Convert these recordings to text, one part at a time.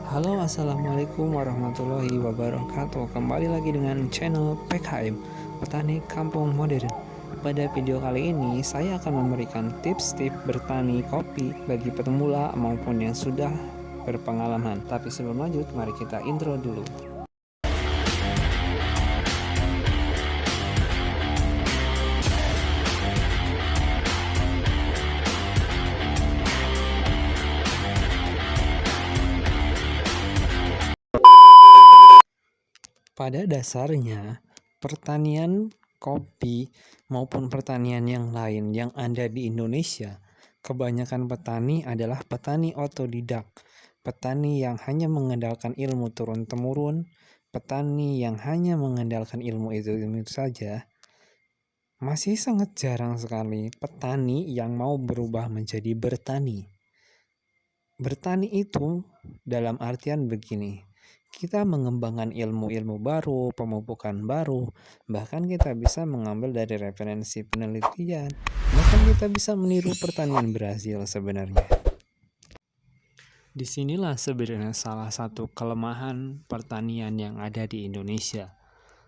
Halo, assalamualaikum warahmatullahi wabarakatuh. Kembali lagi dengan channel PKM Petani Kampung Modern. Pada video kali ini saya akan memberikan tips-tips bertani kopi bagi pemula maupun yang sudah berpengalaman. Tapi sebelum lanjut, mari kita intro dulu. Pada dasarnya, pertanian kopi maupun pertanian yang lain yang ada di Indonesia, kebanyakan petani adalah petani otodidak, petani yang hanya mengandalkan ilmu turun-temurun, petani yang hanya mengandalkan ilmu itu saja. Masih sangat jarang sekali petani yang mau berubah menjadi bertani. Bertani itu dalam artian begini, kita mengembangkan ilmu-ilmu baru, pemupukan baru, bahkan kita bisa mengambil dari referensi penelitian, bahkan kita bisa meniru pertanian Brazil sebenarnya. Disinilah sebenarnya salah satu kelemahan pertanian yang ada di Indonesia.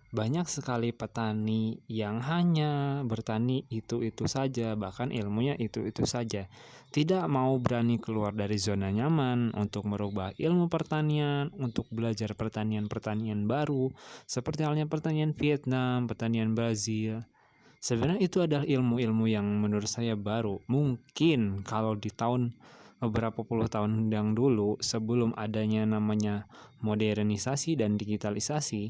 Banyak sekali petani yang hanya bertani itu-itu saja, bahkan ilmunya itu-itu saja. Tidak mau berani keluar dari zona nyaman untuk merubah ilmu pertanian, untuk belajar pertanian-pertanian baru, seperti halnya pertanian Vietnam, pertanian Brazil. Sebenarnya itu adalah ilmu-ilmu yang menurut saya baru. Mungkin kalau di tahun beberapa puluh tahun yang dulu, sebelum adanya namanya modernisasi dan digitalisasi,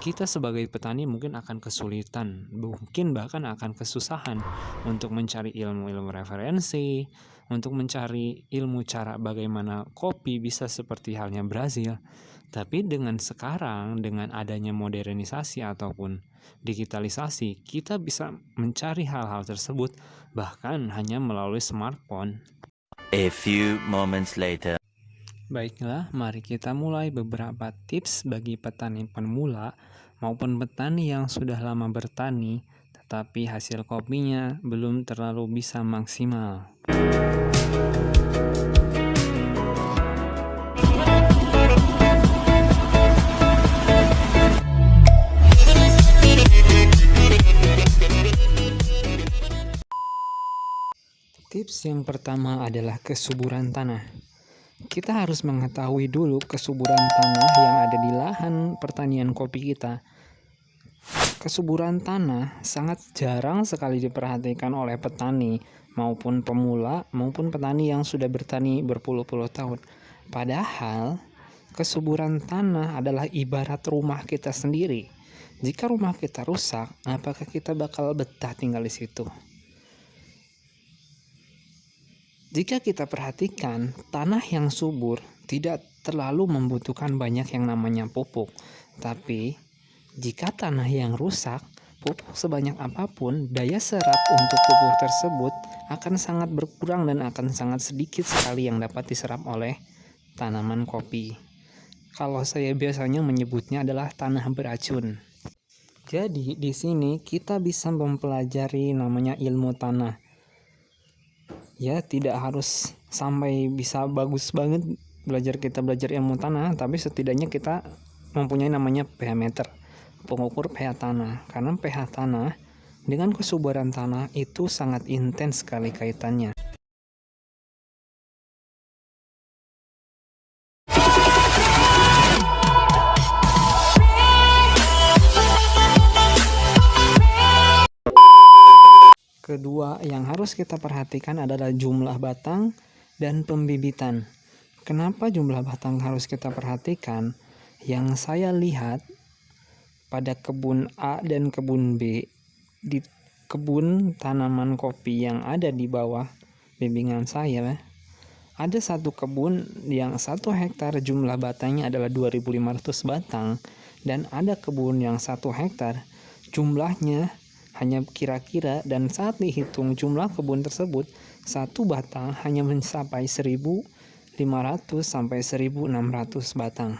kita sebagai petani mungkin akan kesulitan, mungkin bahkan akan kesusahan untuk mencari ilmu-ilmu referensi, untuk mencari ilmu cara bagaimana kopi bisa seperti halnya Brazil. Tapi dengan sekarang, dengan adanya modernisasi ataupun digitalisasi, kita bisa mencari hal-hal tersebut bahkan hanya melalui smartphone. A few moments later. Baiklah, mari kita mulai beberapa tips bagi petani pemula maupun petani yang sudah lama bertani tetapi hasil kopinya belum terlalu bisa maksimal. Tips yang pertama adalah kesuburan tanah. Kita harus mengetahui dulu kesuburan tanah yang ada di lahan pertanian kopi kita. Kesuburan tanah sangat jarang sekali diperhatikan oleh petani maupun pemula maupun petani yang sudah bertani berpuluh-puluh tahun. Padahal kesuburan tanah adalah ibarat rumah kita sendiri. Jika rumah kita rusak, apakah kita bakal betah tinggal di situ? Jika kita perhatikan, tanah yang subur tidak terlalu membutuhkan banyak yang namanya pupuk. Tapi, jika tanah yang rusak, pupuk sebanyak apapun, daya serap untuk pupuk tersebut akan sangat berkurang dan akan sangat sedikit sekali yang dapat diserap oleh tanaman kopi. Kalau saya biasanya menyebutnya adalah tanah beracun. Jadi, di sini kita bisa mempelajari namanya ilmu tanah. Ya, tidak harus sampai bisa bagus banget kita belajar ilmu tanah, tapi setidaknya kita mempunyai namanya pH meter, pengukur pH tanah. Karena pH tanah dengan kesuburan tanah itu sangat intens sekali kaitannya. Kedua yang harus kita perhatikan adalah jumlah batang dan pembibitan. Kenapa jumlah batang harus kita perhatikan? Yang saya lihat pada kebun A dan kebun B, di kebun tanaman kopi yang ada di bawah bimbingan saya, ada satu kebun yang 1 hektar jumlah batangnya adalah 2.500 batang, dan ada kebun yang 1 hektar jumlahnya hanya kira-kira, dan saat dihitung jumlah kebun tersebut, satu batang hanya mencapai 1.500 sampai 1.600 batang.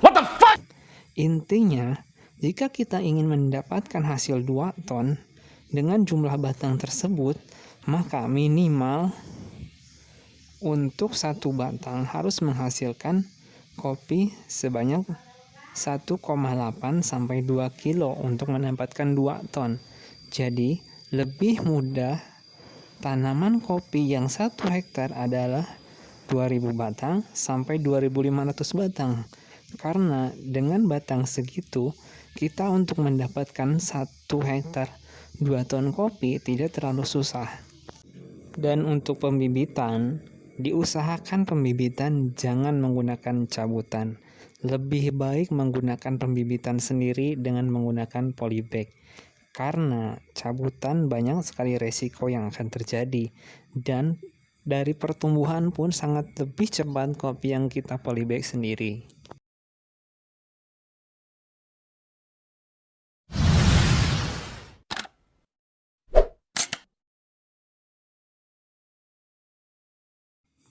What the fuck? Intinya, jika kita ingin mendapatkan hasil 2 ton dengan jumlah batang tersebut, maka minimal untuk satu batang harus menghasilkan kopi sebanyak 1,8 sampai 2 kilo untuk mendapatkan 2 ton. Jadi, lebih mudah tanaman kopi yang 1 hektar adalah 2.000 batang sampai 2.500 batang. Karena dengan batang segitu, kita untuk mendapatkan 1 hektar 2 ton kopi tidak terlalu susah. Dan untuk pembibitan, diusahakan pembibitan jangan menggunakan cabutan. Lebih baik menggunakan pembibitan sendiri dengan menggunakan polybag. Karena cabutan banyak sekali resiko yang akan terjadi. Dan dari pertumbuhan pun sangat lebih cepat kopi yang kita polybag sendiri.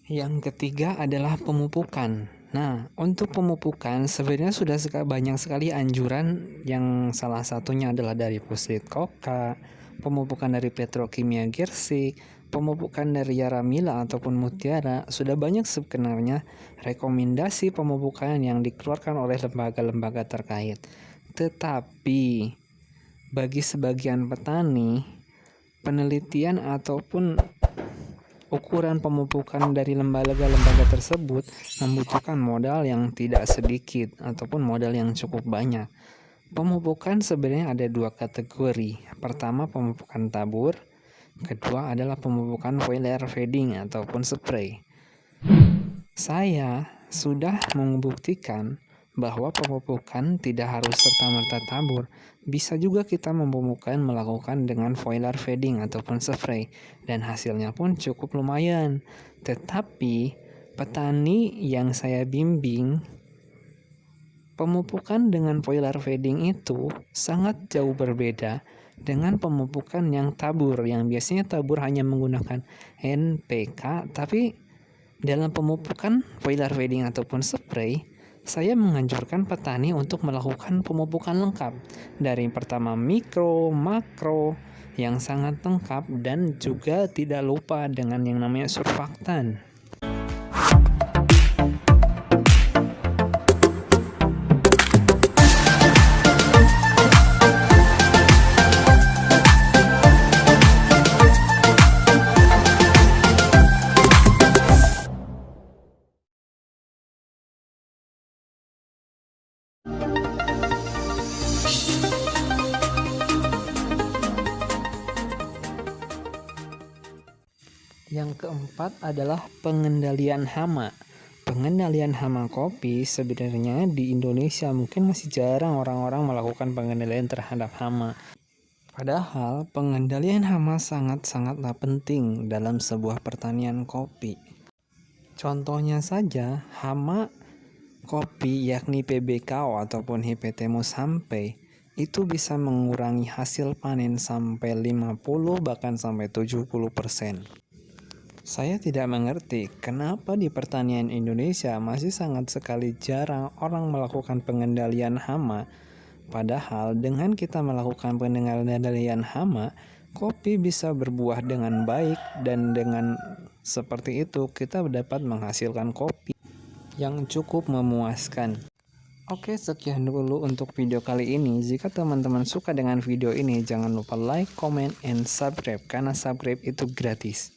Yang ketiga adalah pemupukan. Nah, untuk pemupukan sebenarnya sudah banyak sekali anjuran, yang salah satunya adalah dari Puslit Koka, pemupukan dari Petrokimia Gersik, pemupukan dari Yaramila ataupun Mutiara. Sudah banyak sebenarnya rekomendasi pemupukan yang dikeluarkan oleh lembaga-lembaga terkait. Tetapi bagi sebagian petani, penelitian ataupun ukuran pemupukan dari lembaga-lembaga tersebut membutuhkan modal yang tidak sedikit ataupun modal yang cukup banyak. Pemupukan sebenarnya ada 2 kategori. Pertama, pemupukan tabur. Kedua adalah pemupukan foliar feeding ataupun spray. Saya sudah membuktikan bahwa pemupukan tidak harus serta-merta tabur. Bisa juga kita mempemupukan melakukan dengan foliar feeding ataupun spray, dan hasilnya pun cukup lumayan. Tetapi petani yang saya bimbing, pemupukan dengan foliar feeding itu sangat jauh berbeda dengan pemupukan yang tabur, yang biasanya tabur hanya menggunakan NPK, tapi dalam pemupukan foliar feeding ataupun spray, saya menganjurkan petani untuk melakukan pemupukan lengkap dari pertama mikro, makro yang sangat lengkap, dan juga tidak lupa dengan yang namanya surfaktan. Yang keempat adalah pengendalian hama. Pengendalian hama kopi sebenarnya di Indonesia mungkin masih jarang orang-orang melakukan pengendalian terhadap hama. Padahal pengendalian hama sangat-sangatlah penting dalam sebuah pertanian kopi. Contohnya saja, hama kopi yakni PBKO ataupun Hippopotamus hampe itu bisa mengurangi hasil panen sampai 50 bahkan sampai 70%. Saya tidak mengerti kenapa di pertanian Indonesia masih sangat sekali jarang orang melakukan pengendalian hama. Padahal dengan kita melakukan pengendalian hama, kopi bisa berbuah dengan baik, dan dengan seperti itu kita dapat menghasilkan kopi yang cukup memuaskan. Oke, sekian dulu untuk video kali ini. Jika teman-teman suka dengan video ini, jangan lupa like, comment, and subscribe, karena subscribe itu gratis.